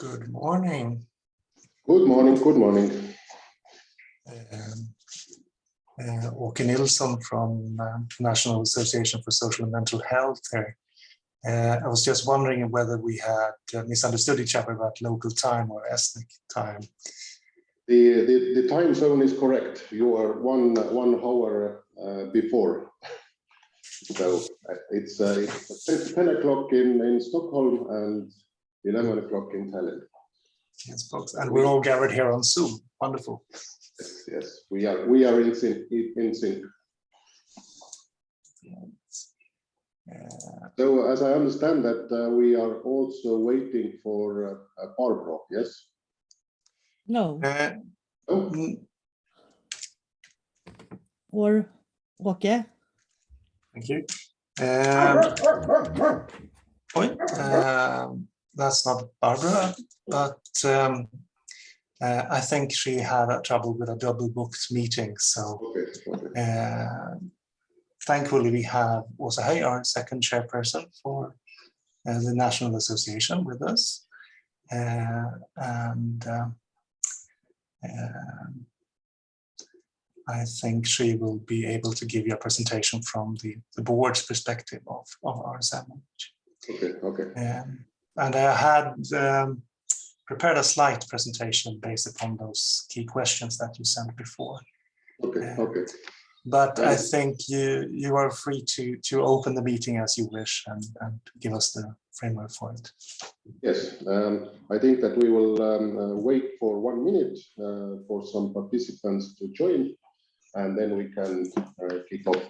Good morning. Good morning, good morning. Åke Nilsson from National Association for Social and Mental Health here. I was just wondering whether we had misunderstood each other about local time or ethnic time. The time zone is correct. You are one hour before. So it's 10 o'clock in Stockholm and 11 o'clock in Tallinn. Yes, folks, and we're all gathered here on Zoom. Wonderful. Yes, we are in sync. So as I understand that we are also waiting for Barbara, yes? No. Oh. Or Åke. Thank you. That's not Barbara, but I think she had trouble with a double booked meeting. So Okay. Thankfully we have Åsa Höj, our second chairperson for the National Association, with us. I think she will be able to give you a presentation from the board's perspective of our assemblage. Okay. And I had prepared a slide presentation based upon those key questions that you sent before. Okay. But I think you are free to open the meeting as you wish and give us the framework for it. Yes, I think that we will wait for 1 minute for some participants to join, and then we can kick off.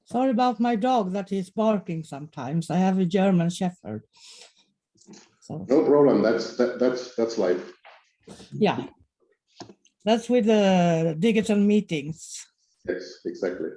Sorry about my dog that is barking sometimes. I have a German Shepherd. So, No problem. That's life. yeah, that's with the digital meetings. Yes, exactly.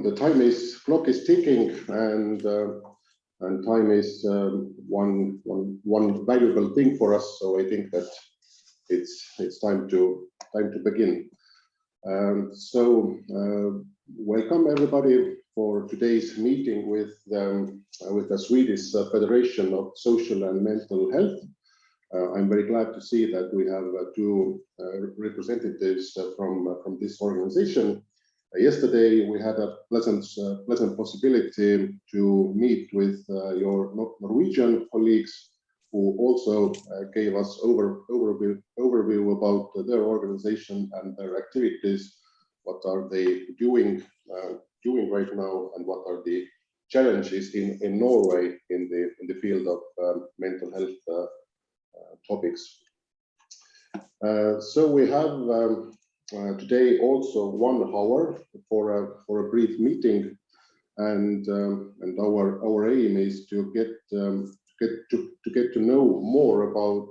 The clock is ticking, and time is one valuable thing for us. So I think that it's time to begin. Welcome everybody for today's meeting with the Swedish Federation of Social and Mental Health. I'm very glad to see that we have two representatives from this organization. Yesterday we had a pleasant possibility to meet with your Norwegian colleagues, who also gave us overview about their organization and their activities. What are they doing right now, and what are the challenges in Norway in the field of mental health topics. So we have today also 1 hour for a brief meeting, and our aim is to get to know more about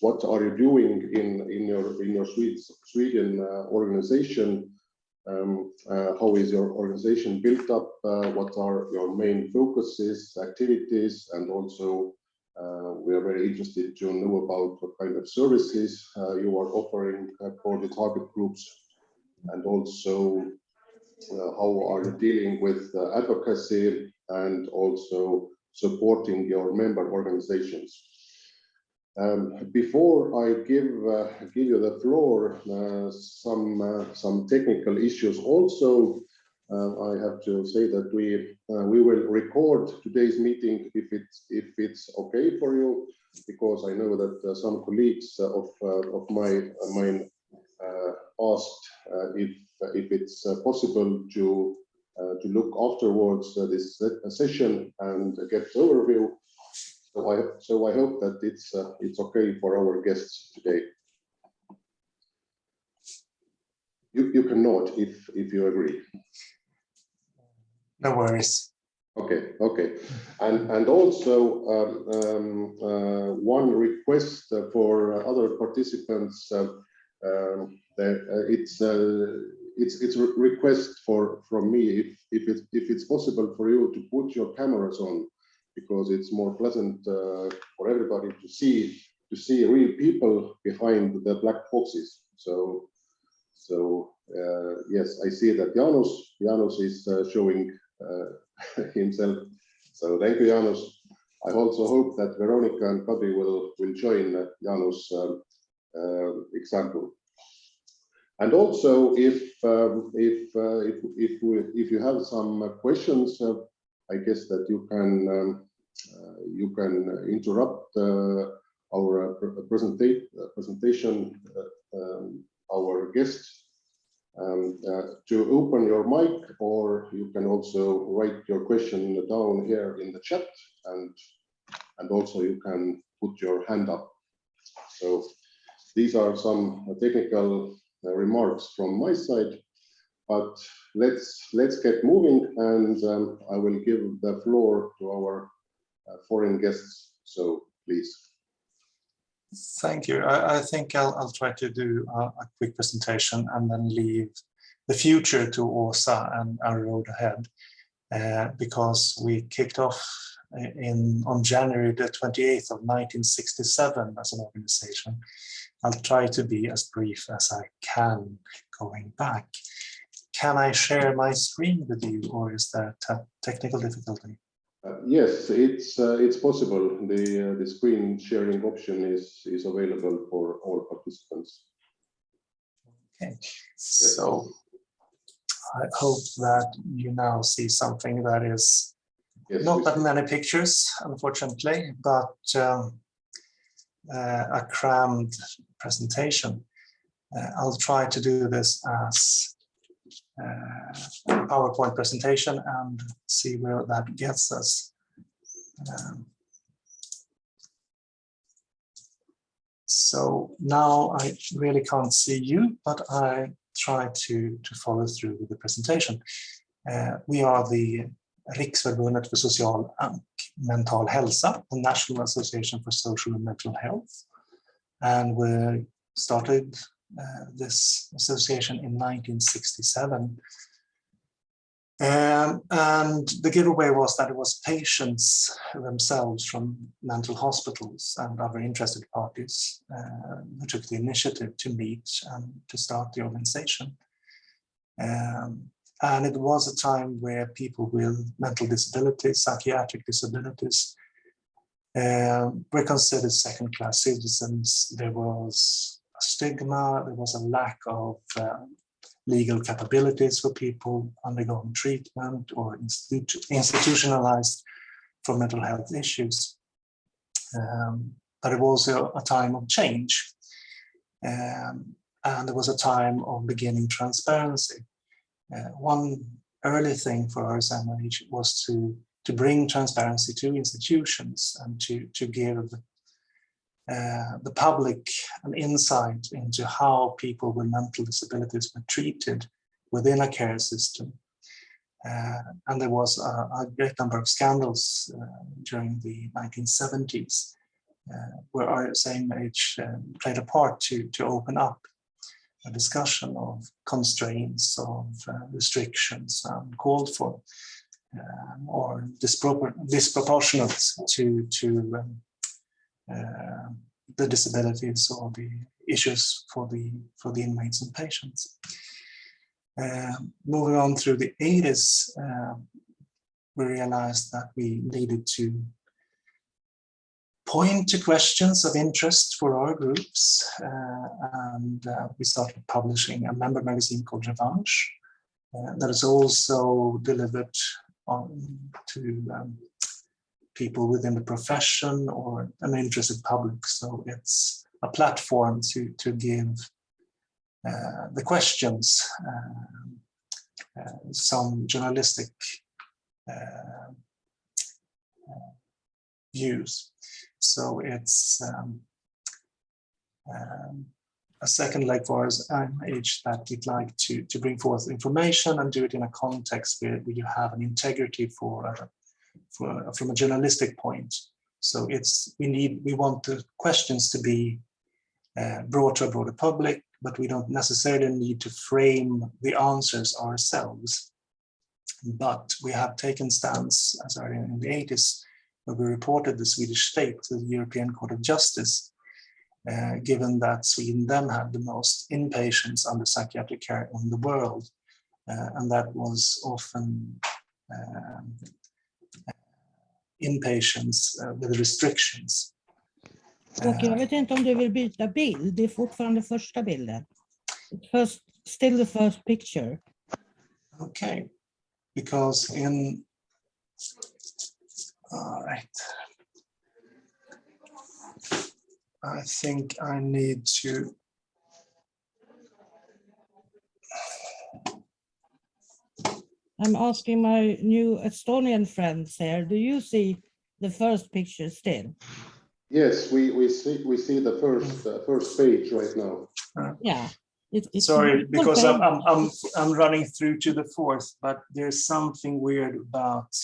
what are you doing in your Sweden organization. How is your organization built up? What are your main focuses, activities, and also we are very interested to know about what kind of services you are offering for the target groups, and also how are you dealing with advocacy and also supporting your member organizations. Before I give you the floor, some technical issues also. I have to say that we will record today's meeting if it's okay for you, because I know that some colleagues of mine asked if it's possible to look afterwards this session and get overview. So I hope that it's okay for our guests today. You can nod if you agree. No worries. Okay. And also one request for other participants. It's a request from me if it's possible for you to put your cameras on, because it's more pleasant for everybody to see real people behind the black boxes. So yes, I see that Jaanus is showing himself. So thank you, Jaanus. I also hope that Veronica and Kadri will join Jaanus' example. And also, if you have some questions, I guess that you can interrupt our presentation, our guest, to open your mic, or you can also write your question down here in the chat, and also you can put your hand up. So these are some technical remarks from my side, but let's get moving, and I will give the floor to our foreign guests. So please. Thank you. I think I'll try to do a quick presentation and then leave the future to Åsa and our road ahead, because we kicked off on January the 28th of 1967 as an organization. I'll try to be as brief as I can going back. Can I share my screen with you, or is there a technical difficulty? Yes, it's possible. The screen sharing option is available for all participants. Okay, so I hope that you now see something that is not that many pictures, unfortunately, but a crammed presentation. I'll try to do this as a PowerPoint presentation and see where that gets us. So now I really can't see you, but I try to follow through with the presentation. We are the Riksförbundet för social och mental hälsa, the National Association for Social and Mental Health. And we started this association in 1967. And the giveaway was that it was patients themselves from mental hospitals and other interested parties who took the initiative to meet and to start the organization. And it was a time where people with mental disabilities, psychiatric disabilities, were considered second-class citizens. There was a stigma, there was a lack of legal capabilities for people undergoing treatment or institutionalized for mental health issues. But it was a time of change. And there was a time of beginning transparency. One early thing for RSMH was to bring transparency to institutions and to give the public an insight into how people with mental disabilities were treated within a care system. And there was a great number of scandals during the 1970s where RSMH played a part to open up a discussion of constraints, of restrictions called for, or disproportionate to the disabilities or the issues for the inmates and patients. Moving on through the 80s, we realized that we needed to point to questions of interest for our groups, and we started publishing a member magazine called Revanche that is also delivered to people within the profession or an interested public. So it's a platform to give the questions, some journalistic views. So it's a second leg for us, age that we'd like to bring forth information and do it in a context where you have an integrity from a journalistic point. So we want the questions to be brought to a broader public, but we don't necessarily need to frame the answers ourselves. But we have taken stance as early in the 80s, where we reported the Swedish state to the European Court of Justice, given that Sweden then had the most inpatients under psychiatric care in the world, and that was often inpatients with restrictions. Och jag vet inte om du vill byta bild, det är fortfarande första bilden. Still the first picture. Okay, because all right. I think I need to I'm asking my new Estonian friends here, do you see the first picture still? Yes, we see the first page right now. Yeah. It's sorry, because I'm running through to the fourth, but there's something weird about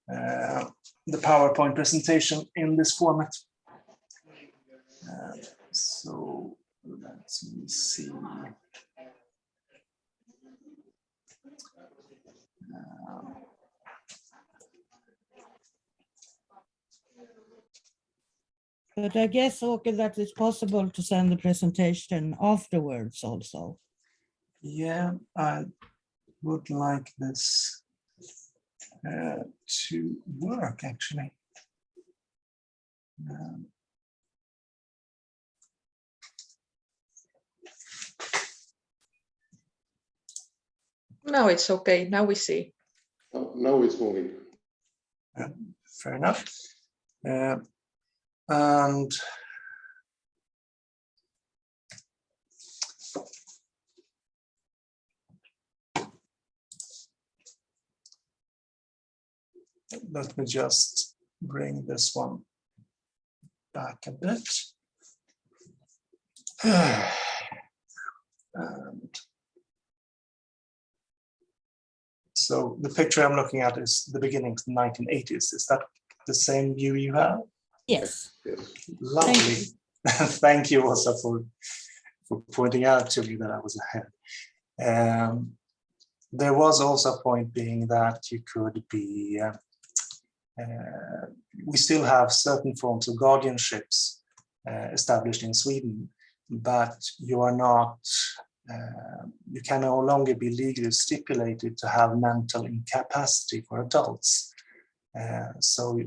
the PowerPoint presentation in this format. So let me see. But I guess, okay, that it's possible to send the presentation afterwards also. Yeah, I would like this to work actually. Now it's okay. Now we see. Now it's moving. Fair enough. And let me just bring this one back a bit. And so the picture I'm looking at is the beginning of the 1980s. Is that the same view you have? Yes. Lovely. Thank you also for pointing out to me that I was ahead. There was also a point being that you could be, we still have certain forms of guardianships established in Sweden, but you are not, you can no longer be legally stipulated to have mental incapacity for adults. So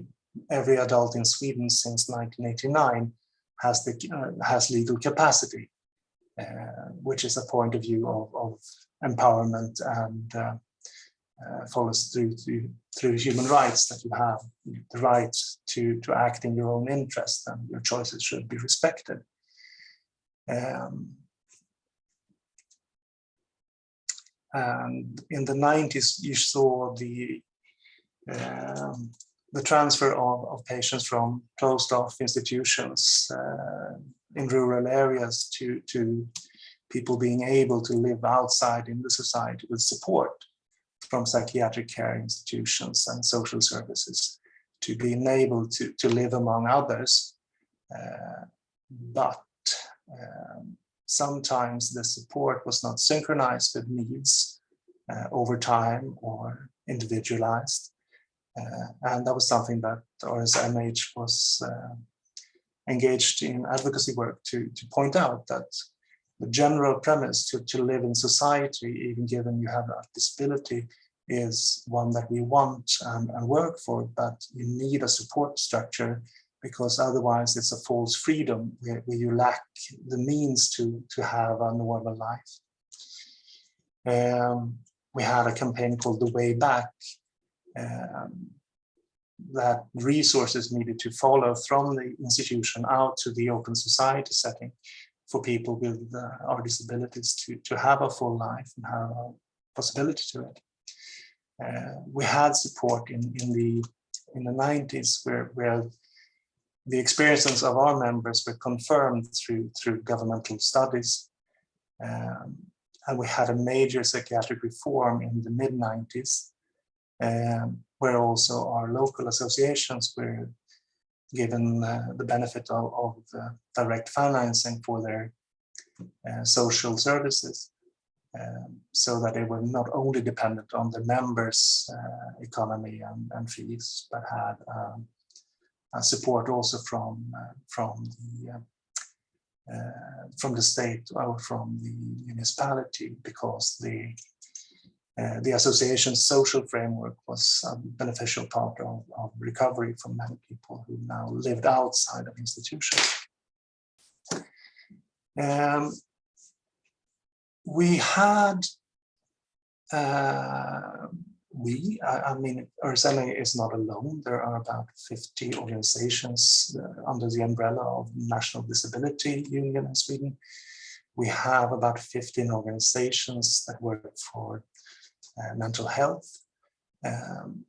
every adult in Sweden since 1989 has legal capacity, which is a point of view of empowerment and follows through human rights, that you have the right to act in your own interest and your choices should be respected. And in the 90s, you saw the transfer of patients from closed-off institutions in rural areas to people being able to live outside in the society with support from psychiatric care institutions and social services, to being able to live among others. But sometimes the support was not synchronized with needs over time or individualized. And that was something that RSMH was engaged in advocacy work to point out, that the general premise to live in society, even given you have a disability, is one that we want and work for, but you need a support structure, because otherwise it's a false freedom where you lack the means to have a normal life. We had a campaign called The Way Back, that resources needed to follow from the institution out to the open society setting for people with our disabilities to have a full life and have a possibility to it. We had support in the 90s where the experiences of our members were confirmed through governmental studies. And we had a major psychiatric reform in the mid-90s, where also our local associations were given the benefit of direct financing for their social services, so that they were not only dependent on the members' economy and fees, but had support also from the state or from the municipality, because the association's social framework was a beneficial part of recovery for many people who now lived outside of institutions. We had, I mean, RSMA is not alone. There are about 50 organizations under the umbrella of National Disability Union in Sweden. We have about 15 organizations that work for mental health,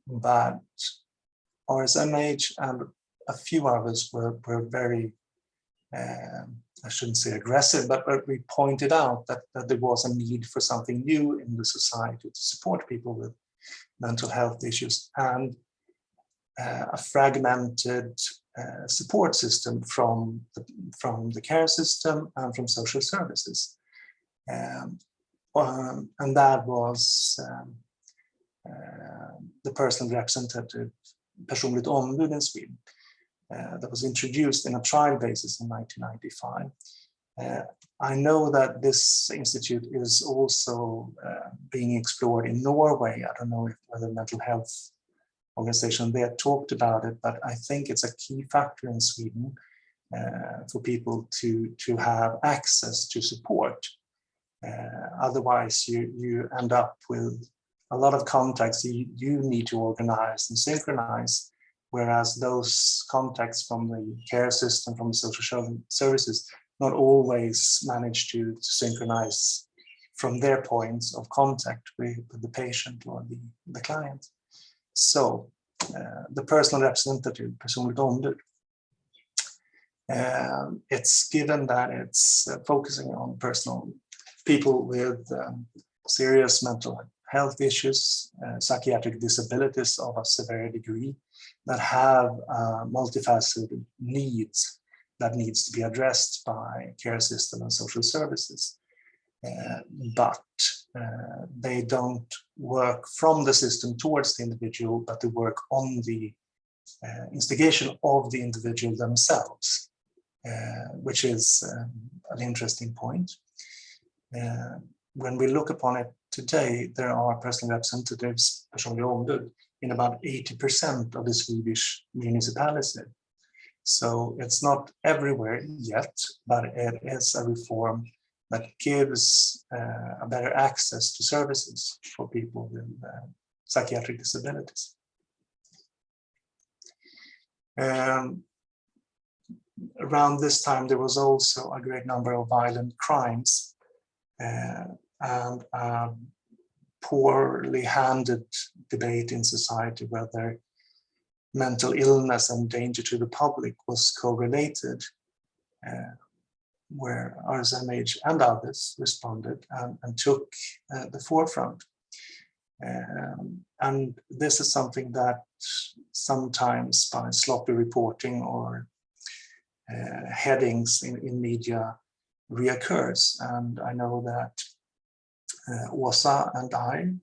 but RSMH and a few others were very, I shouldn't say aggressive, but we pointed out that there was a need for something new in the society to support people with mental health issues, and a fragmented support system from the care system and from social services. And that was the personal representative, personligt ombud in Sweden, that was introduced in a trial basis in 1995. I know that this institute is also being explored in Norway. I don't know whether mental health organization there talked about it, but I think it's a key factor in Sweden for people to have access to support. Otherwise, you end up with a lot of contacts you need to organize and synchronize, whereas those contacts from the care system, from the social services, not always manage to synchronize from their points of contact with the patient or the client. So the personal representative, personligt ombud, it's given that it's focusing on people with serious mental health issues, psychiatric disabilities of a severe degree, that have multifaceted needs that needs to be addressed by care system and social services. But they don't work from the system towards the individual, but they work on the instigation of the individual themselves, which is an interesting point. When we look upon it today, there are personal representatives, personliga ombud, in about 80% of the Swedish municipalities. So it's not everywhere yet, but it is a reform that gives a better access to services for people with psychiatric disabilities. Around this time, there was also a great number of violent crimes and poorly handled debate in society whether mental illness and danger to the public was correlated, where RSMH and others responded and took the forefront. And this is something that sometimes by sloppy reporting or headings in media reoccurs. And I know that Åsa and I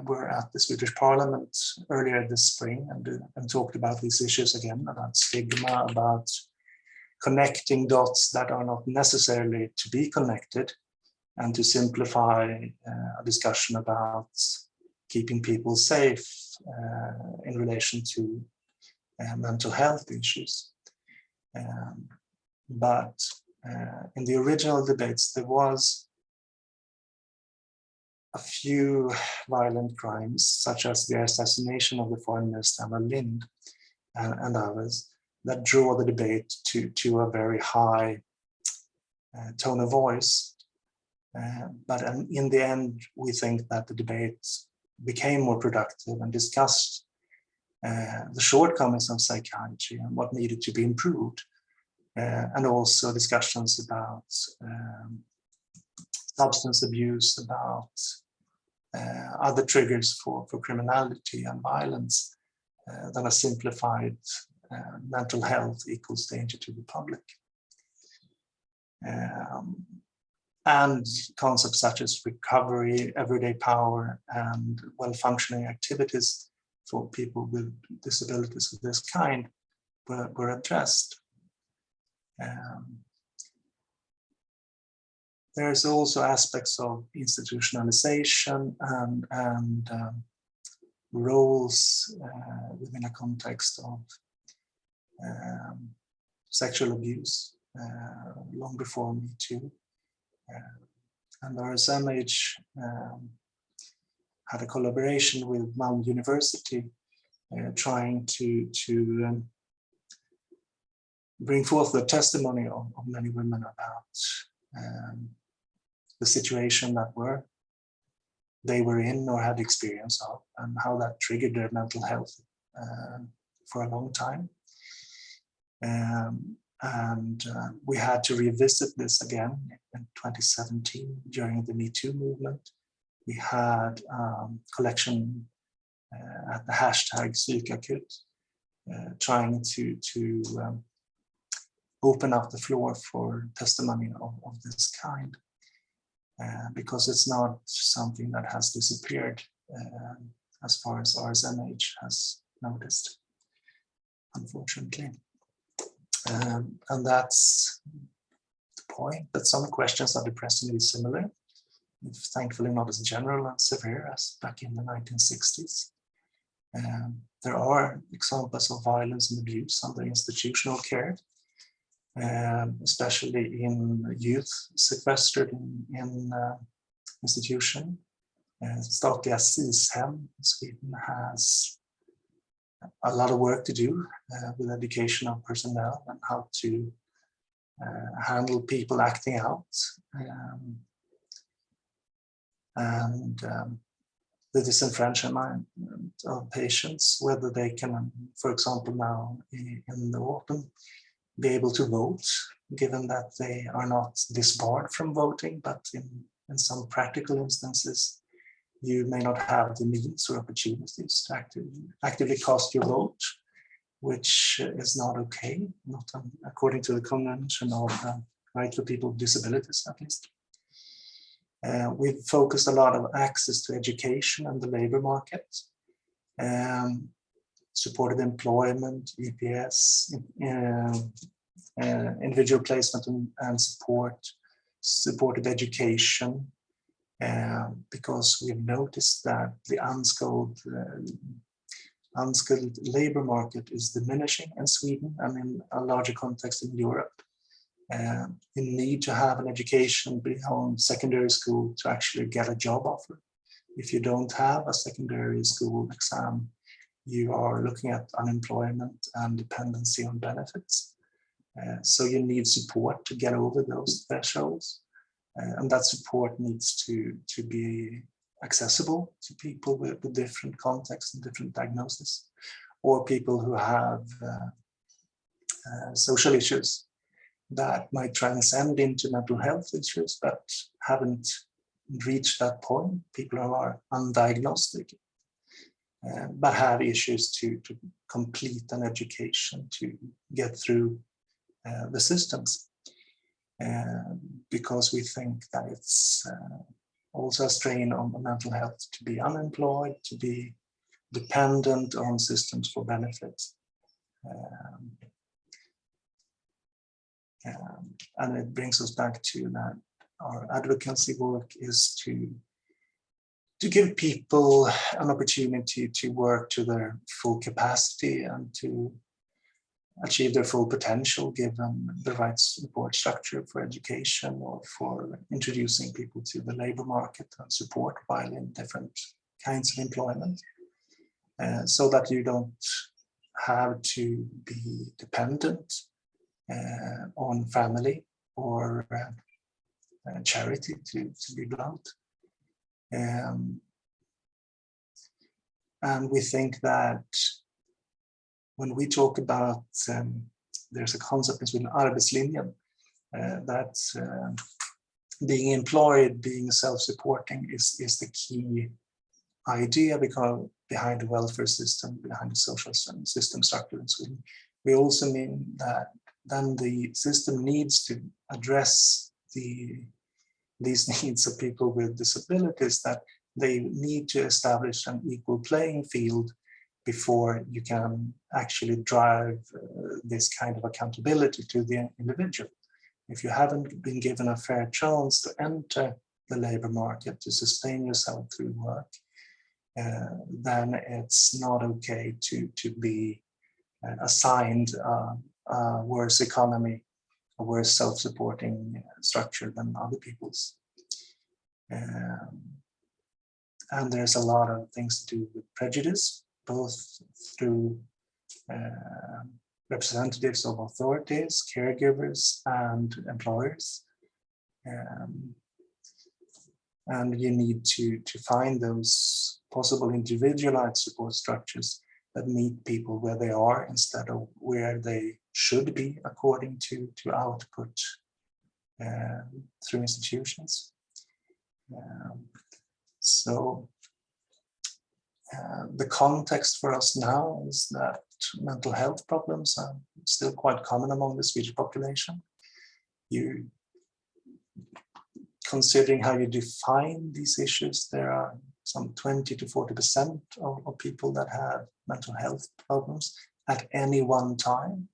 were at the Swedish Parliament earlier this spring and talked about these issues again, about stigma, about connecting dots that are not necessarily to be connected, and to simplify a discussion about keeping people safe in relation to mental health issues. But in the original debates, there was a few violent crimes, such as the assassination of the foreign minister Anna Lindh and others, that draw the debate to a very high tone of voice. But in the end, we think that the debate became more productive and discussed the shortcomings of psychiatry and what needed to be improved, and also discussions about substance abuse, about other triggers for criminality and violence than a simplified mental health equals danger to the public. And concepts such as recovery, everyday power, and well-functioning activities for people with disabilities of this kind were addressed. There's also aspects of institutionalization and roles within a context of sexual abuse long before Me Too. And RSMH had a collaboration with Malmö University trying to bring forth the testimony of many women about the situation that they were in or had experience of, and how that triggered their mental health for a long time. And we had to revisit this again in 2017 during the Me Too movement. We had collection at the hashtag psüühikahäiretega, trying to open up the floor for testimony of this kind, because it's not something that has disappeared as far as RSMH has noticed, unfortunately. And that's the point, that some questions are depressingly similar, if thankfully not as general and severe as back in the 1960s. There are examples of violence and abuse under institutional care, especially in youth sequestered in institution. Statliga SIS-hem in Sweden has a lot of work to do with education of personnel and how to handle people acting out, and the disenfranchisement of patients, whether they can, for example, now in the autumn, be able to vote, given that they are not disbarred from voting, but in some practical instances, you may not have the means or opportunities to actively cast your vote, which is not okay, not according to the Convention of Rights for People with Disabilities, at least. We've focused a lot of access to education and the labor market, supported employment, EPS, individual placement and supported education, because we've noticed that the unskilled labor market is diminishing in Sweden and in a larger context in Europe. You need to have an education beyond secondary school to actually get a job offer. If you don't have a secondary school exam, you are looking at unemployment and dependency on benefits. So you need support to get over those thresholds. And that support needs to be accessible to people with different contexts and different diagnoses, or people who have social issues that might transcend into mental health issues, but haven't reached that point. People who are undiagnosed, but have issues to complete an education to get through the systems. Because we think that it's also a strain on the mental health to be unemployed, to be dependent on systems for benefits. And it brings us back to that our advocacy work is to give people an opportunity to work to their full capacity and to achieve their full potential, given the right support structure for education or for introducing people to the labor market and support while in different kinds of employment, so that you don't have to be dependent on family or charity, to be blunt. And we think that when we talk about, there's a concept in Sweden, arbetslinjen, that being employed, being self-supporting is the key idea behind the welfare system, behind the social system structure in Sweden. We also mean that then the system needs to address these needs of people with disabilities, that they need to establish an equal playing field before you can actually drive this kind of accountability to the individual. If you haven't been given a fair chance to enter the labor market, to sustain yourself through work, then it's not okay to be assigned a worse economy, a worse self-supporting structure than other people's. And there's a lot of things to do with prejudice, both through representatives of authorities, caregivers, and employers. And you need to find those possible individualized support structures that meet people where they are instead of where they should be according to output through institutions. So the context for us now is that mental health problems are still quite common among the Swedish population. Considering how you define these issues, there are some 20 to 40% of people that have mental health problems at any one time,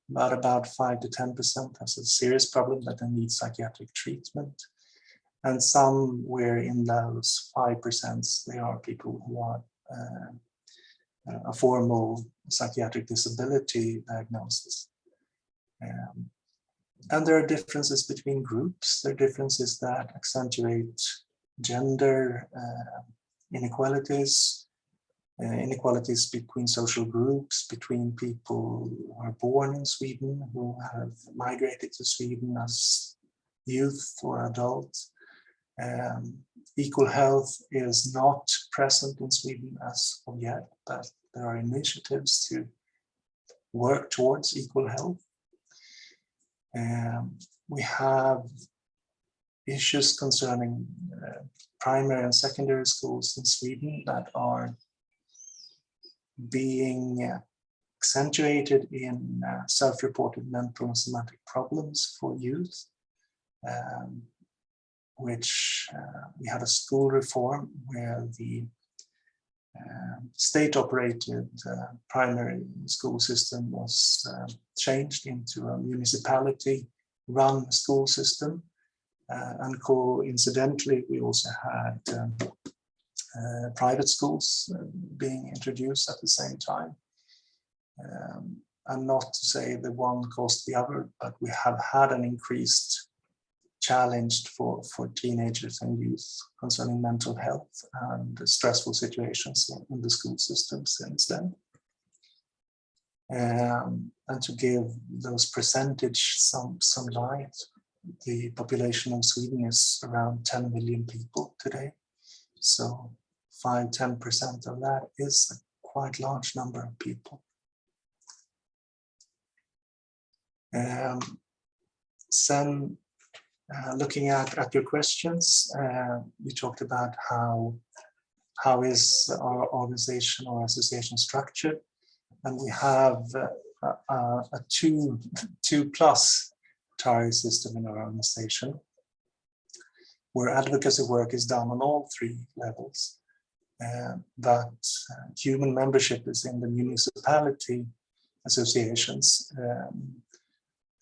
but about 5 to 10% has a serious problem that they need psychiatric treatment. And somewhere in those 5%, there are people who are a formal psychiatric disability diagnosis. And there are differences between groups. There are differences that accentuate gender inequalities, inequalities between social groups, between people who are born in Sweden, who have migrated to Sweden as youth or adults. Equal health is not present in Sweden as of yet, but there are initiatives to work towards equal health. We have issues concerning primary and secondary schools in Sweden that are being accentuated in self-reported mental and somatic problems for youth, which we had a school reform where the state-operated primary school system was changed into a municipality-run school system. And coincidentally, we also had private schools being introduced at the same time. And not to say the one caused the other, but we have had an increased challenge for teenagers and youth concerning mental health and stressful situations in the school system since then. And to give those percentage some light, the population of Sweden is around 10 million people today. So 5–10% of that is a quite large number of people. Looking at your questions, you talked about how is our organization or association structured, and we have a two plus tier system in our organization, where advocacy work is done on all 3 levels, but human membership is in the municipality associations.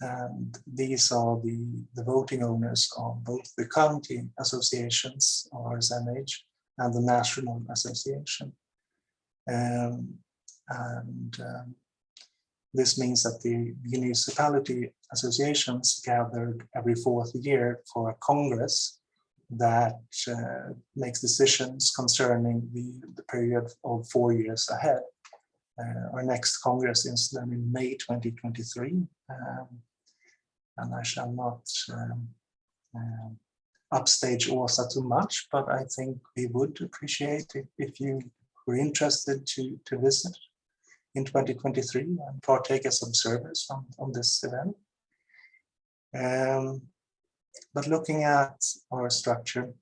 And these are the voting owners of both the county associations, RSMH, and the national association. This means that the municipality associations gathered every 4th year for a congress that makes decisions concerning the period of 4 years ahead. Our next congress is then in May 2023. and I shall not upstage Åsa too much, but I think we would appreciate it if you were interested to visit in 2023 and partake as observers on this event. But looking at our structure,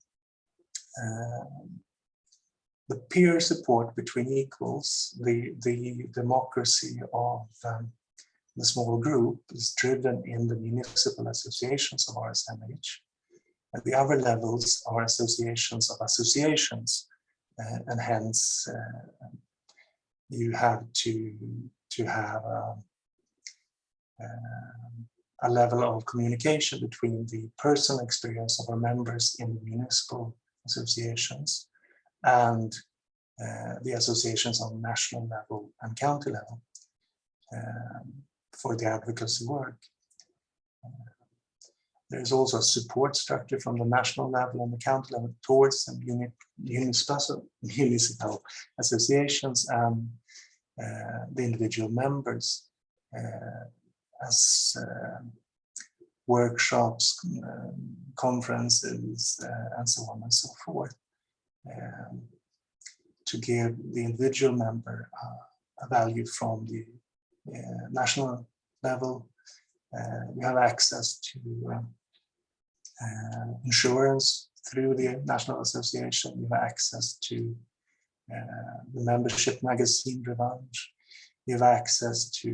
the peer support between equals, the democracy of the small group is driven in the municipal associations of RSMH. At the other levels are associations of associations, and hence you have to have a level of communication between the personal experience of our members in the municipal associations and the associations on national level and county level for the advocacy work. There's also a support structure from the national level and the county level towards the municipal associations and the individual members as workshops, conferences, and so on and so forth, to give the individual member a value from the national level. You have access to insurance through the National Association. You have access to the membership magazine Revanche. You have access to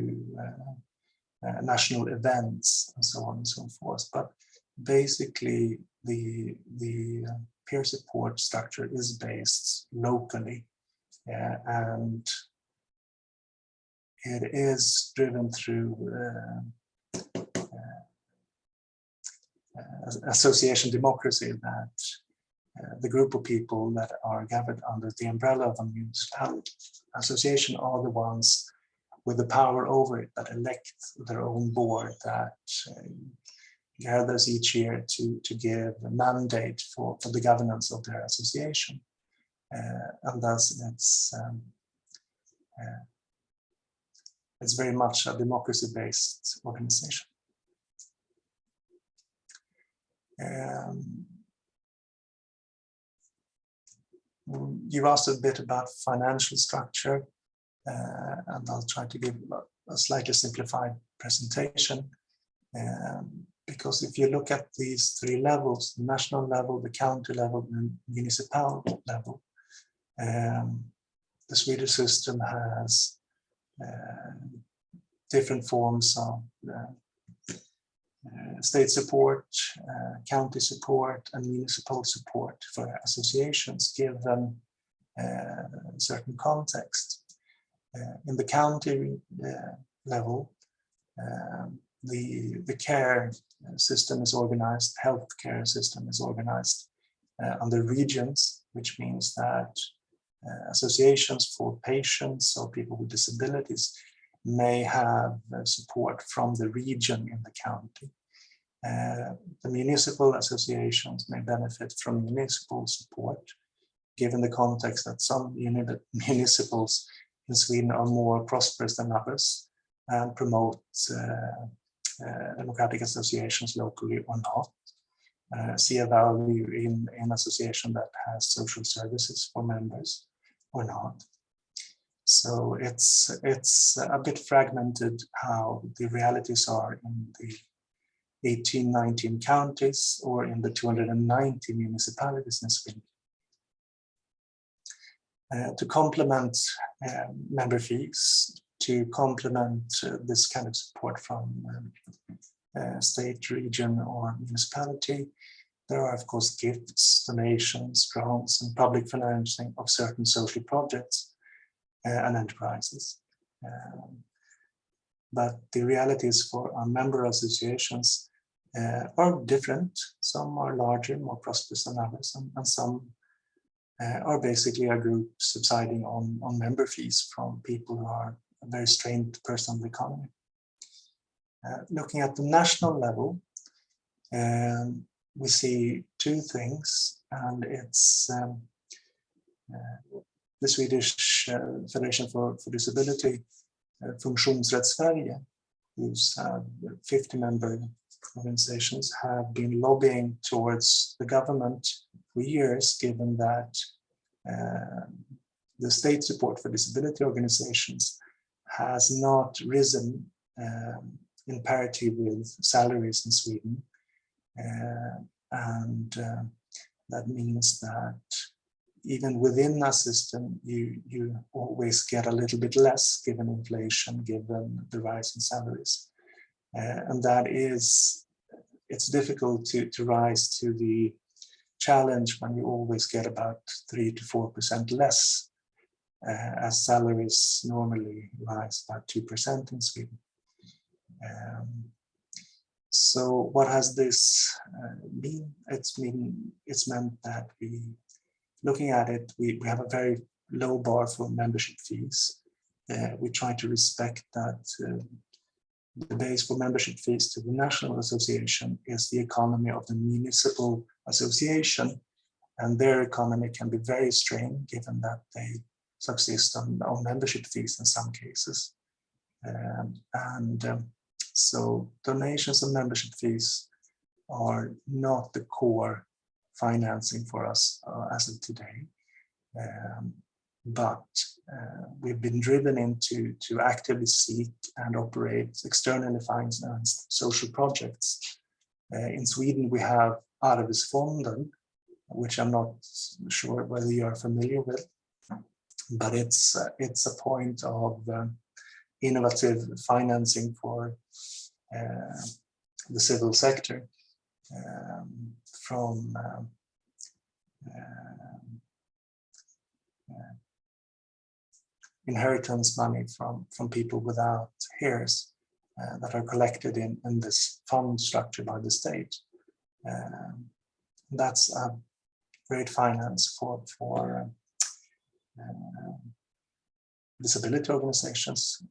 national events and so on and so forth. But basically, the peer support structure is based locally, and it is driven through association democracy, that the group of people that are gathered under the umbrella of a municipal association are the ones with the power over it, that elect their own board, that gathers each year to give a mandate for the governance of their association. And thus it's very much a democracy-based organization. You asked a bit about financial structure, and I'll try to give a slightly simplified presentation. Because if you look at these three levels, the national level, the county level, and municipal level, the Swedish system has different forms of state support, county support, and municipal support for associations given certain context. In the county level, the care system is organized, healthcare system is organized under regions, which means that associations for patients or people with disabilities may have support from the region in the county. The municipal associations may benefit from municipal support, given the context that some municipals in Sweden are more prosperous than others and promote democratic associations locally or not. See a value in an association that has social services for members or not. So it's a bit fragmented how the realities are in the 18-19 counties or in the 290 municipalities in Sweden. To complement member fees, to complement this kind of support from state, region, or municipality, there are, of course, gifts, donations, grants, and public financing of certain social projects and enterprises. But the realities for our member associations are different. Some are larger, more prosperous than others, and some are basically a group subsiding on member fees from people who are a very strained personal economy. Looking at the national level, we see two things, and it's the Swedish Federation for Disability, Funktionsrätt Sverige, who's a 50-member organizations have been lobbying towards the government for years, given that the state support for disability organizations has not risen in parity with salaries in Sweden. That means that even within our system, you always get a little bit less given inflation, given the rise in salaries. And that is, it's difficult to rise to the challenge when you always get about 3 to 4% less, as salaries normally rise about 2% in Sweden. So what has this mean? It's meant that looking at it, we have a very low bar for membership fees. We try to respect that the base for membership fees to the national association is the economy of the municipal association, and their economy can be very strained given that they subsist on membership fees in some cases. So donations and membership fees are not the core financing for us as of today. But we've been driven into to actively seek and operate externally financed social projects. In Sweden, we have Arbetsfonden, which I'm not sure whether you are familiar with, but it's a point of innovative financing for the civil sector from inheritance money from people without heirs that are collected in this fund structure by the state. That's a great finance for disability organizations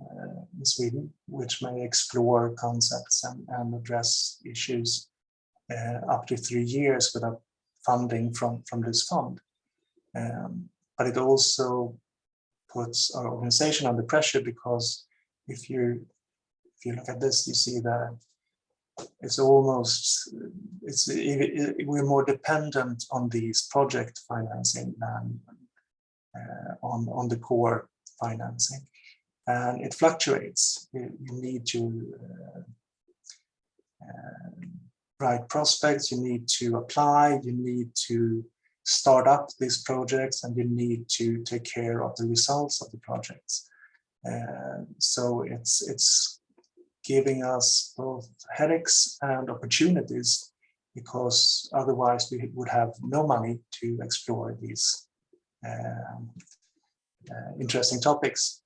in Sweden, which may explore concepts and address issues up to 3 years without funding from this fund. But it also puts our organization under pressure, because if you look at this, you see that we're more dependent on these project financing than on the core financing, and it fluctuates. You need to write prospects, you need to apply, you need to start up these projects, and you need to take care of the results of the projects. So it's giving us both headaches and opportunities, because otherwise we would have no money to explore these interesting topics.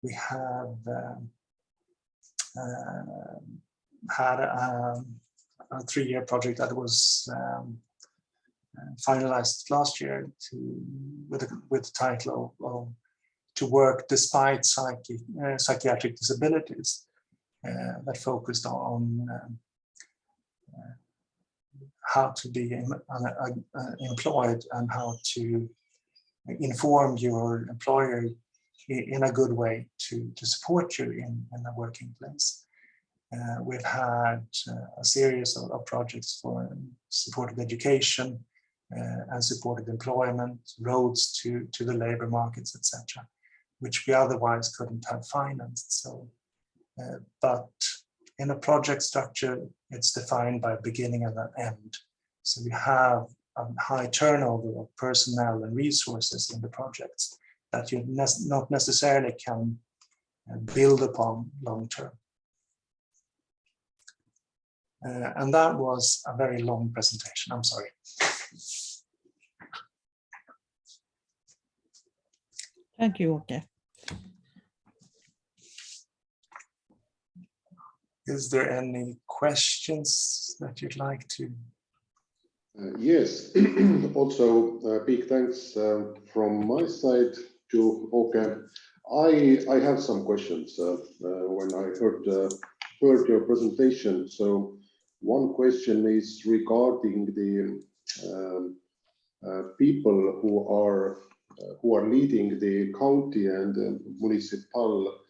We have had a 3-year project that was finalized last year with the title of To Work Despite Psychiatric Disabilities, that focused on how to be employed and how to inform your employer in a good way to support you in the working place. We've had a series of projects for supported education and supported employment, roads to the labor markets, etc., which we otherwise couldn't have financed. So, but in a project structure, it's defined by a beginning and an end. So we have a high turnover of personnel and resources in the projects that you not necessarily can build upon long term. And that was a very long presentation. I'm sorry. Thank you, Åke. Is there any questions that you'd like to? Yes, also big thanks from my side to Åke. I have some questions when I heard your presentation. So one question is regarding the people who are leading the county and municipal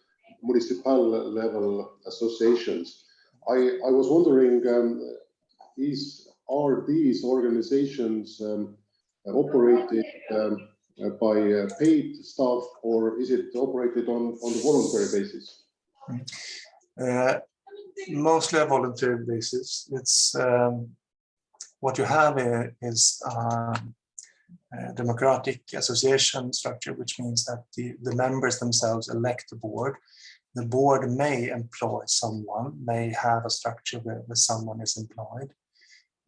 level associations. I was wondering, are these organizations operated by paid staff, or is it operated on the voluntary basis? Mostly a voluntary basis. It's what you have is a democratic association structure, which means that the members themselves elect the board. The board may employ someone, may have a structure where someone is employed.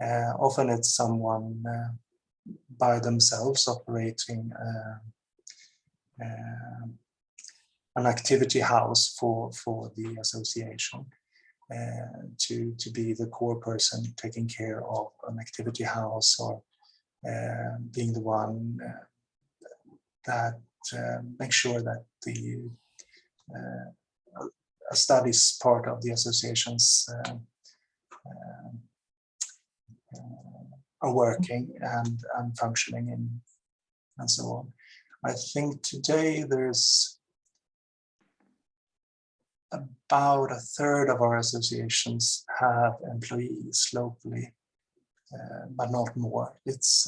Often it's someone by themselves operating an activity house for the association, to be the core person taking care of an activity house, or being the one that makes sure that the studies part of the associations are working and functioning and so on. I think today there's about a third of our associations have employees locally, but not more. It's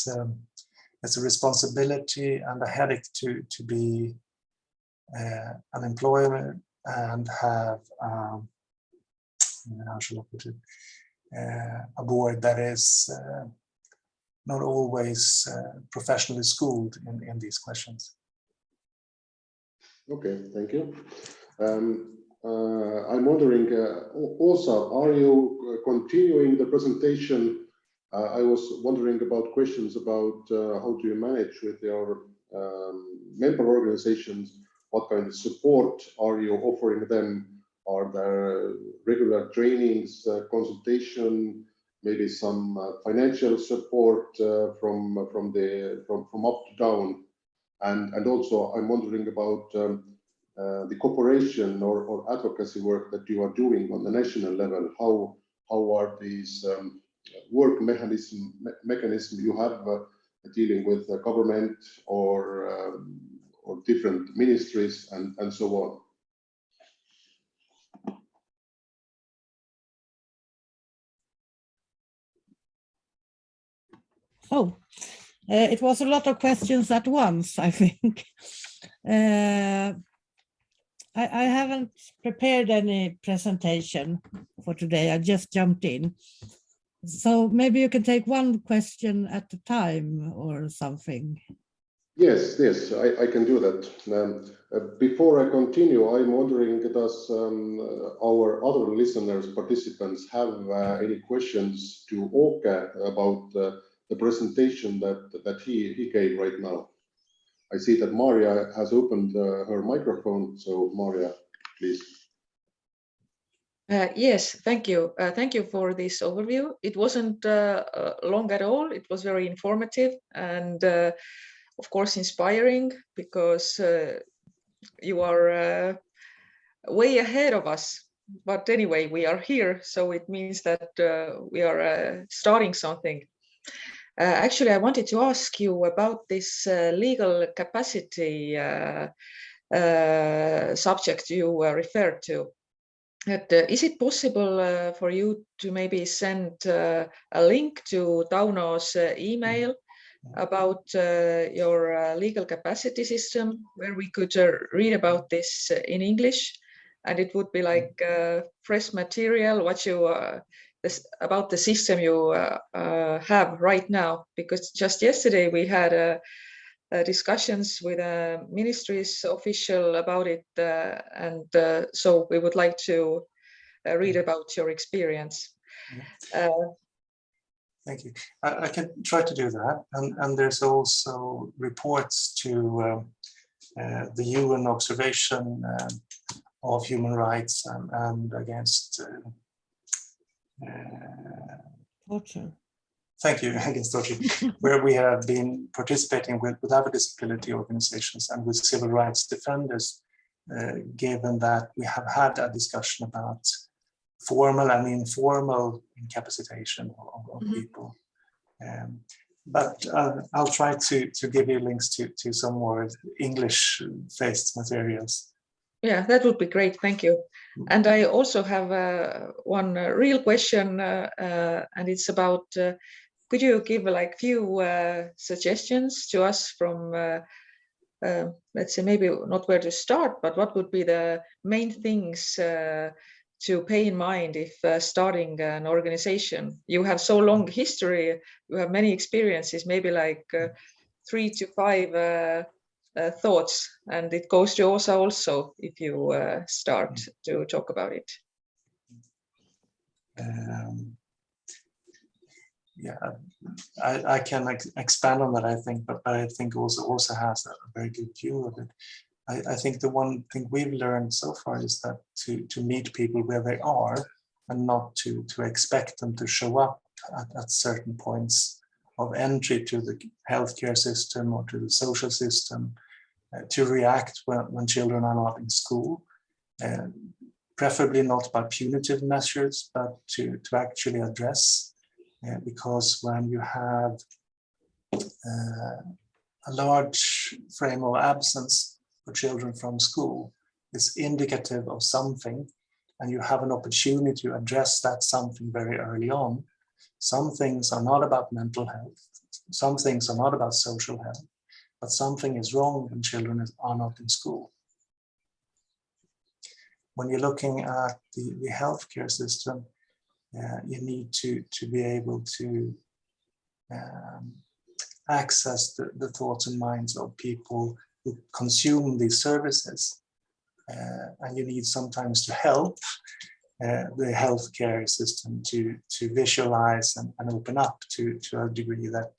a responsibility and a headache to be an employer and have how shall I put it, a board that is not always professionally schooled in these questions. Okay, thank you. I'm wondering also, are you continuing the presentation? I was wondering about questions about how do you manage with your member organizations? What kind of support are you offering them? Are there regular trainings, consultation, maybe some financial support from up to down? And also, I'm wondering about the cooperation or advocacy work that you are doing on the national level. How are these work mechanism you have dealing with the government or different ministries and so on? Oh, it was a lot of questions at once, I think. I haven't prepared any presentation for today. I just jumped in. So maybe you can take one question at a time or something. Yes, I can do that. Before I continue, I'm wondering, does our other listeners, participants, have any questions to Åke about the presentation that he gave right now? I see that Maria has opened her microphone, so Maria, please. Yes, thank you. Thank you for this overview. It wasn't long at all. It was very informative and, of course, inspiring, because you are way ahead of us. But anyway, we are here, so it means that we are starting something. Actually, I wanted to ask you about this legal capacity subject you referred to. Is it possible for you to maybe send a link to Tauno's email about your legal capacity system, where we could read about this in English, and it would be like fresh material, what you about the system you have right now? Because just yesterday we had discussions with a ministry's official about it, and so we would like to read about your experience. Thank you. I can try to do that. And there's also reports to the UN observation of human rights and against Torture. Thank you, against torture, where we have been participating with other disability organizations and with civil rights defenders, given that we have had a discussion about formal and informal incapacitation of people. But I'll try to give you links to some more English-based materials. Yeah, that would be great. Thank you. And I also have one real question, and it's about, could you give like few suggestions to us from, let's say, maybe not where to start, but what would be the main things to pay in mind if starting an organization? You have so long history, you have many experiences, maybe like 3 to 5 thoughts, and it goes to Åsa also if you start to talk about it. Yeah, I can expand on that, I think, but I think also has a very good view of it. I think the one thing we've learned so far is that to meet people where they are and not to expect them to show up at certain points of entry to the healthcare system or to the social system, to react when children are not in school, preferably not by punitive measures, but to actually address, because when you have a large frame of absence for children from school, it's indicative of something, and you have an opportunity to address that something very early on. Some things are not about mental health, some things are not about social health, but something is wrong when children are not in school. When you're looking at the healthcare system, you need to be able to access the thoughts and minds of people who consume these services. And you need sometimes to help the healthcare system to visualize and open up to a degree that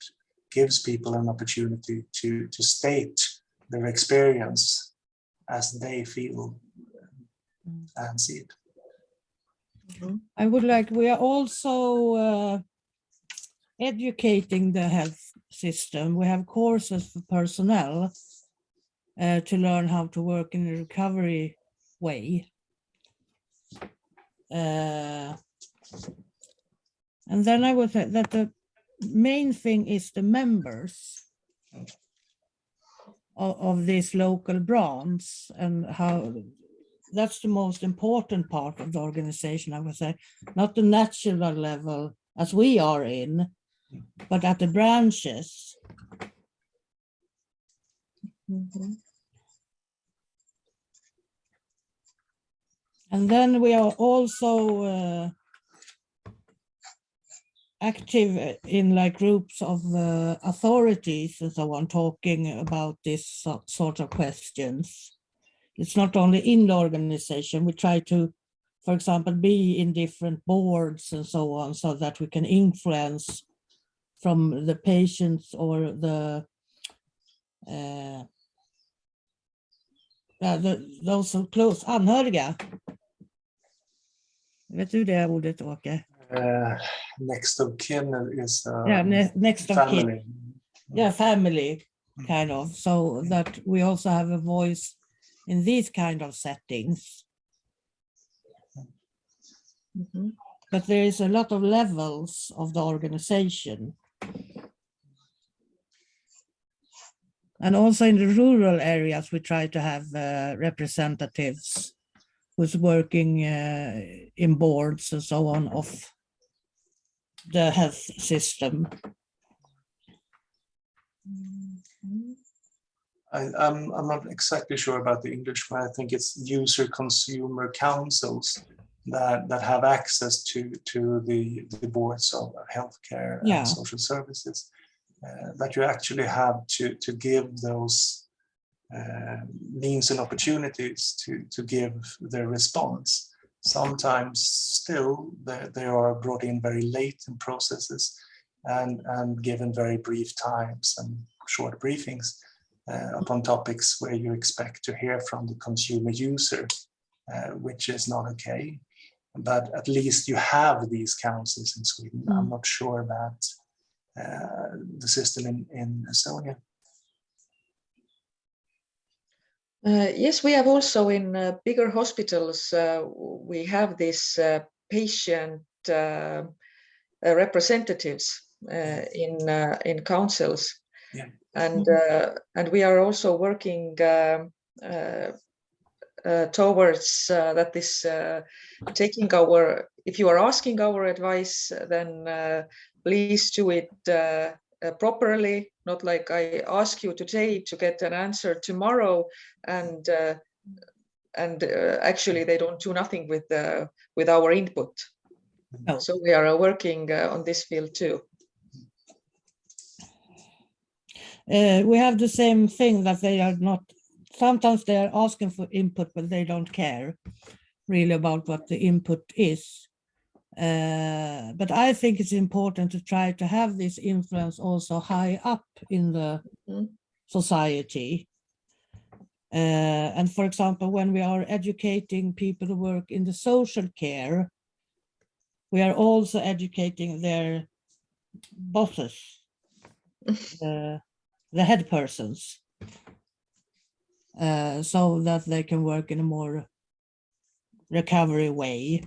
gives people an opportunity to state their experience as they feel and see it. I would like, we are also educating the health system. We have courses for personnel to learn how to work in a recovery way. And then I would say that the main thing is the members of these local brands, and how that's the most important part of the organization, I would say, not the national level as we are in, but at the branches. Mm-hmm. And then we are also active in like groups of authorities and so on, talking about this sort of questions. It's not only in the organization. We try to, for example, be in different boards and so on, so that we can influence from the patients or those so close, anhöriga. Vet du det ordet, Åke? Next of kin is next of family. kin. Yeah, family, kind of. So that we also have a voice in these kind of settings. Mm-hmm. But there is a lot of levels of the organization. And also in the rural areas, we try to have representatives who's working in boards and so on of the health system. I'm not exactly sure about the English, but I think it's user consumer councils that have access to the boards of healthcare and social services, that you actually have to give those means and opportunities to give their response. Sometimes still they are brought in very late in processes and given very brief times and short briefings upon topics where you expect to hear from the consumer user, which is not okay. But at least you have these councils in Sweden. I'm not sure about the system in Estonia. Yes, we have also in bigger hospitals, we have this patient representatives in councils. Yeah. And we are also working towards that is taking our, if you are asking our advice, then please do it properly, not like I ask you today to get an answer tomorrow, and actually they don't do nothing with our input. No. So we are working on this field too. We have the same thing, that they are not, sometimes they are asking for input, but they don't care really about what the input is. But I think it's important to try to have this influence also high up in the society. And for example, when we are educating people who work in the social care, we are also educating their bosses, the head persons, so that they can work in a more recovery way.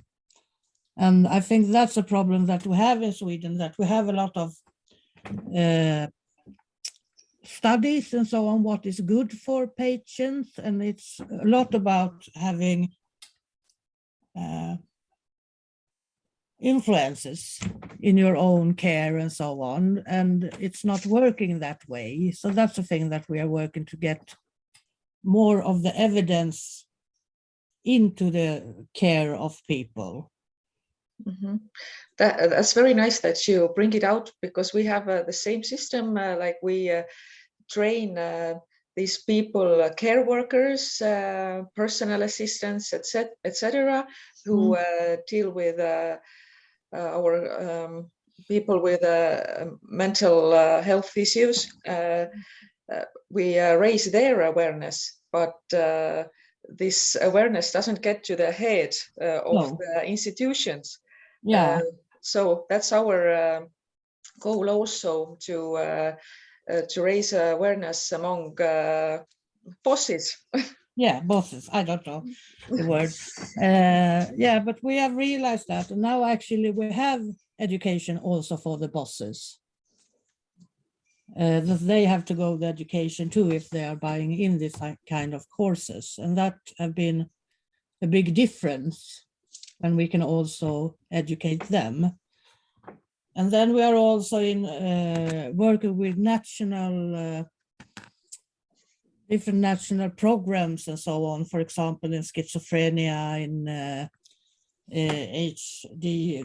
And I think that's a problem that we have in Sweden, that we have a lot of studies and so on, what is good for patients, and it's a lot about having influences in your own care and so on, and it's not working that way. So that's the thing that we are working to get more of the evidence into the care of people. Mm-hmm. That's very nice that you bring it out, because we have the same system, like we train these people, care workers, personal assistants, etc., who deal with our people with mental health issues. We raise their awareness, but this awareness doesn't get to the head of the institutions. Yeah. So that's our goal also, to raise awareness among bosses. Yeah, bosses. I don't know the word. Yeah, but we have realized that, and now actually we have education also for the bosses. That they have to go the education too if they are buying in this kind of courses, and that have been a big difference. And we can also educate them. And then we are also in working with different national programs and so on. For example, in schizophrenia, in HD,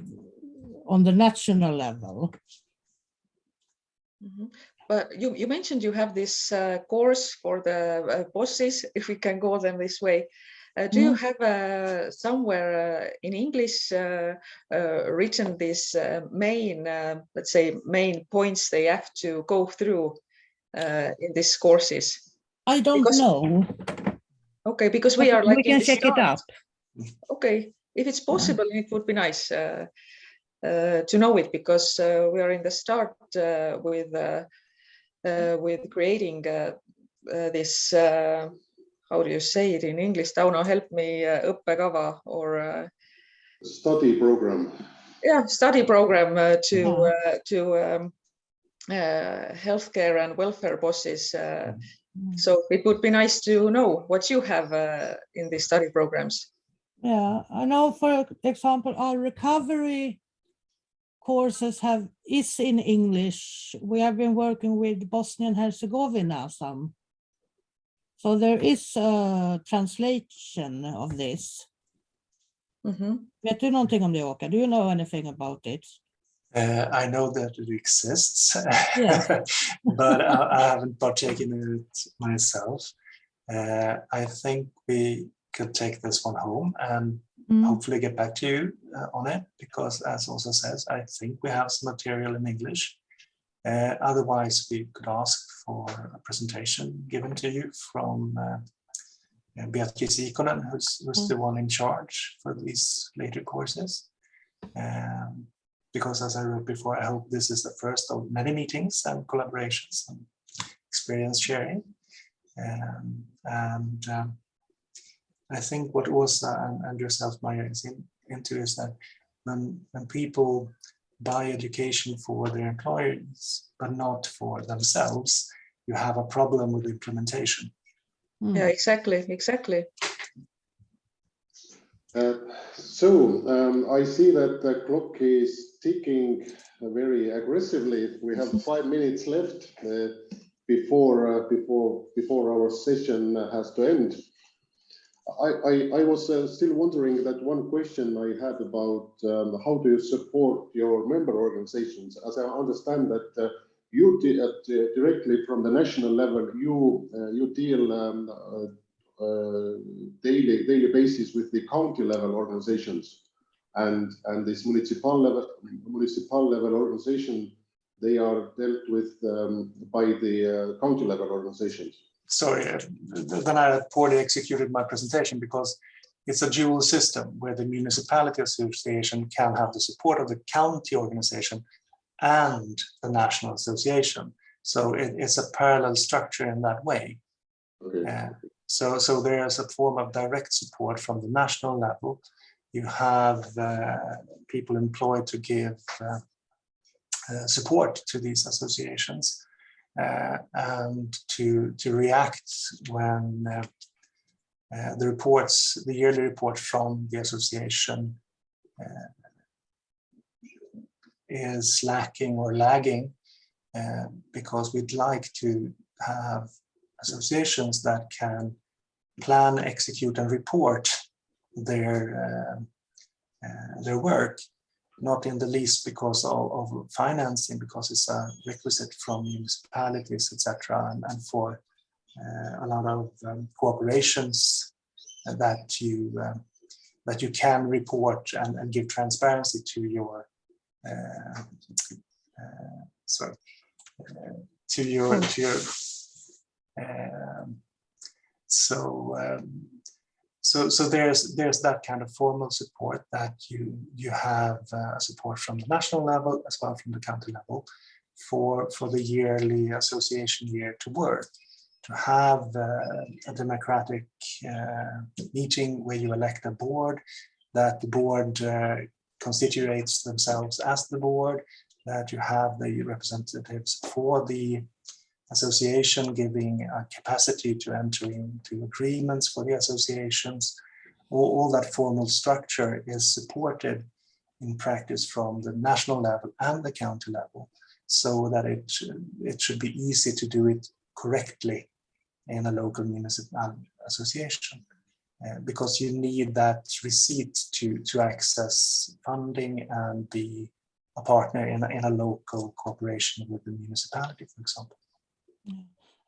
on the national level. Mm-hmm. But you mentioned you have this course for the bosses, if we can call them this way. Do you have somewhere in English written this main, let's say, main points they have to go through in these courses? I don't know. Okay, because we are like, we can check it up. Okay, if it's possible, it would be nice to know it, because we are in the start with creating this. How do you say it in English? Tauno, help me. Õppekava or study program. Yeah, study program to healthcare and welfare bosses. So it would be nice to know what you have in these study programs. Yeah, I know. For example, our recovery courses is in English. We have been working with Bosnia and Herzegovina some. So there is a translation of this. Vet du någonting om det, Åke? Do you know anything about it? I know that it exists, Yes. but I haven't partaken in it myself. I think we could take this one home and hopefully get back to you on it, because as also says, I think we have some material in English. Otherwise, we could ask for a presentation given to you from EPIKoja, who's the one in charge for these later courses. Because as I wrote before, I hope this is the first of many meetings and collaborations and experience sharing. I think what Åsa and yourself, Maja, is into is that when people buy education for their employers, but not for themselves, you have a problem with implementation. Yeah, exactly. So I see that the clock is ticking very aggressively. We have 5 minutes left before our session has to end. I was still wondering that one question I had about how do you support your member organizations? As I understand that you directly from the national level, you deal daily basis with the county level organizations, and this municipal level organization, they are dealt with by the county level organizations. Sorry, then I poorly executed my presentation, because it's a dual system where the municipality association can have the support of the county organization and the national association. So it's a parallel structure in that way. Okay. So there's a form of direct support from the national level. You have people employed to give support to these associations and to react when the yearly report from the association is lacking or lagging, because we'd like to have associations that can plan, execute, and report their work, not in the least because of financing, because it's a requisite from municipalities, etc., and for a lot of cooperations that you can report and give transparency to your So there's that kind of formal support that you have support from the national level as well from the county level for the yearly association year to work, to have a democratic meeting where you elect a board, that the board constitutes themselves as the board, that you have the representatives for the association giving a capacity to enter into agreements for the associations. All that formal structure is supported in practice from the national level and the county level, so that it should be easy to do it correctly in a local municipal association, because you need that receipt to access funding and be a partner in a local cooperation with the municipality, for example.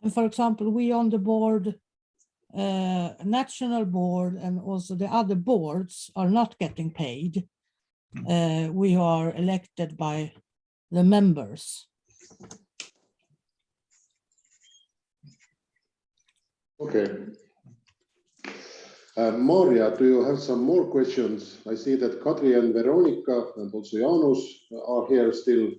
And for example, we on the board, national board, and also the other boards are not getting paid. We are elected by the members. Okay. Maria, do you have some more questions? I see that Kadri and Veronica and also Jaanus are here still.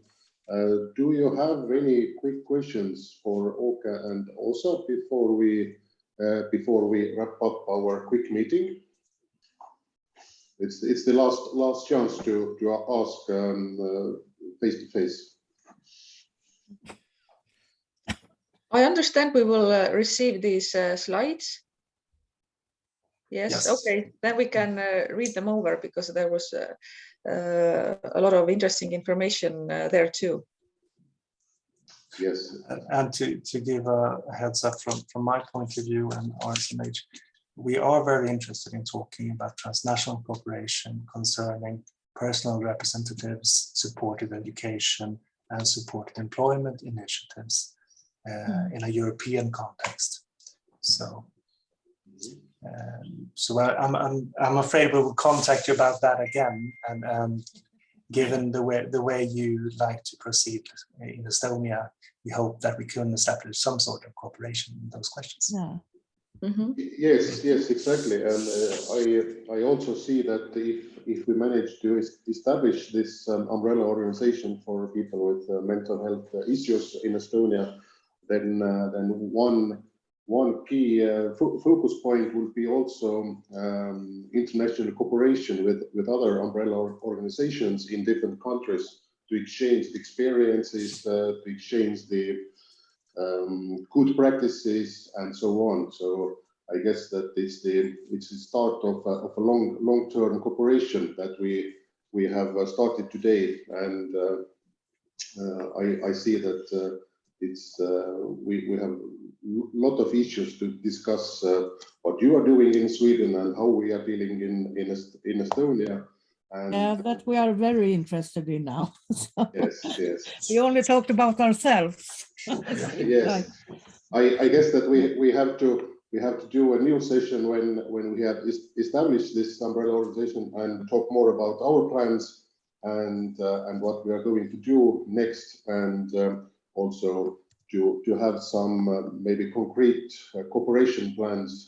Do you have any quick questions for Oka and Osa before we wrap up our quick meeting? It's the last chance to ask face to face. I understand we will receive these slides. Yes, okay, then we can read them over, because there was a lot of interesting information there too. Yes. And to give a heads up from my point of view and RSMH, we are very interested in talking about transnational cooperation concerning personal representatives, supported education, and supported employment initiatives in a European context. So I'm afraid we will contact you about that again, and given the way you like to proceed in Estonia, we hope that we can establish some sort of cooperation in those questions. Yeah. Mm-hmm. Yes, exactly. And I also see that if we manage to establish this umbrella organization for people with mental health issues in Estonia, then one key focus point will be also international cooperation with other umbrella organizations in different countries to exchange the experiences, to exchange the good practices, and so on. So I guess that it's the start of a long-term cooperation that we have started today, and I see that we have a lot of issues to discuss what you are doing in Sweden and how we are dealing in Estonia. And Yeah, that we are very interested in now. So yes. we only talked about ourselves. Yes. Right. I guess that we have to do a new session when we have established this umbrella organization and talk more about our plans and what we are going to do next, and also to have some maybe concrete cooperation plans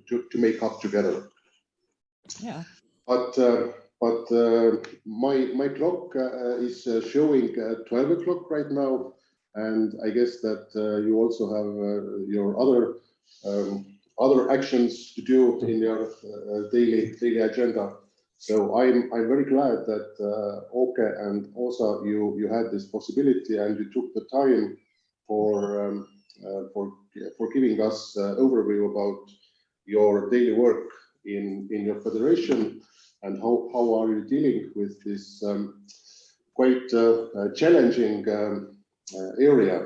to make up together. Yeah. But my clock is showing 12 o'clock right now, and I guess that you also have your other actions to do in your daily agenda. So I'm very glad that Åke and Åsa, you had this possibility and you took the time for giving us overview about your daily work in your federation, and how are you dealing with this quite challenging area.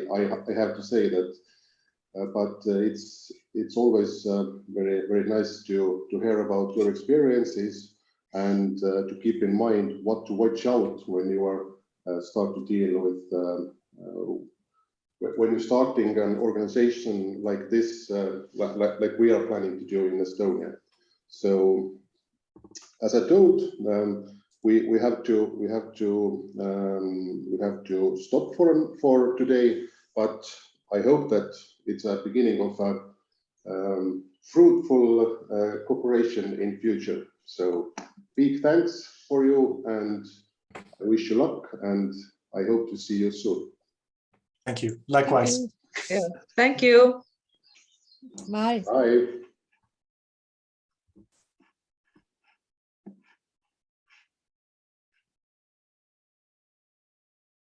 I have to say that, but it's always very nice to hear about your experiences and to keep in mind what to watch out when you are start to deal with when you're starting an organization like this, like we are planning to do in Estonia. So, as I told, we have to stop for today, but I hope that it's a beginning of a fruitful cooperation in future. So big thanks for you, and I wish you luck, and I hope to see you soon. Thank you. Likewise. Yeah. Thank you. Bye. Bye.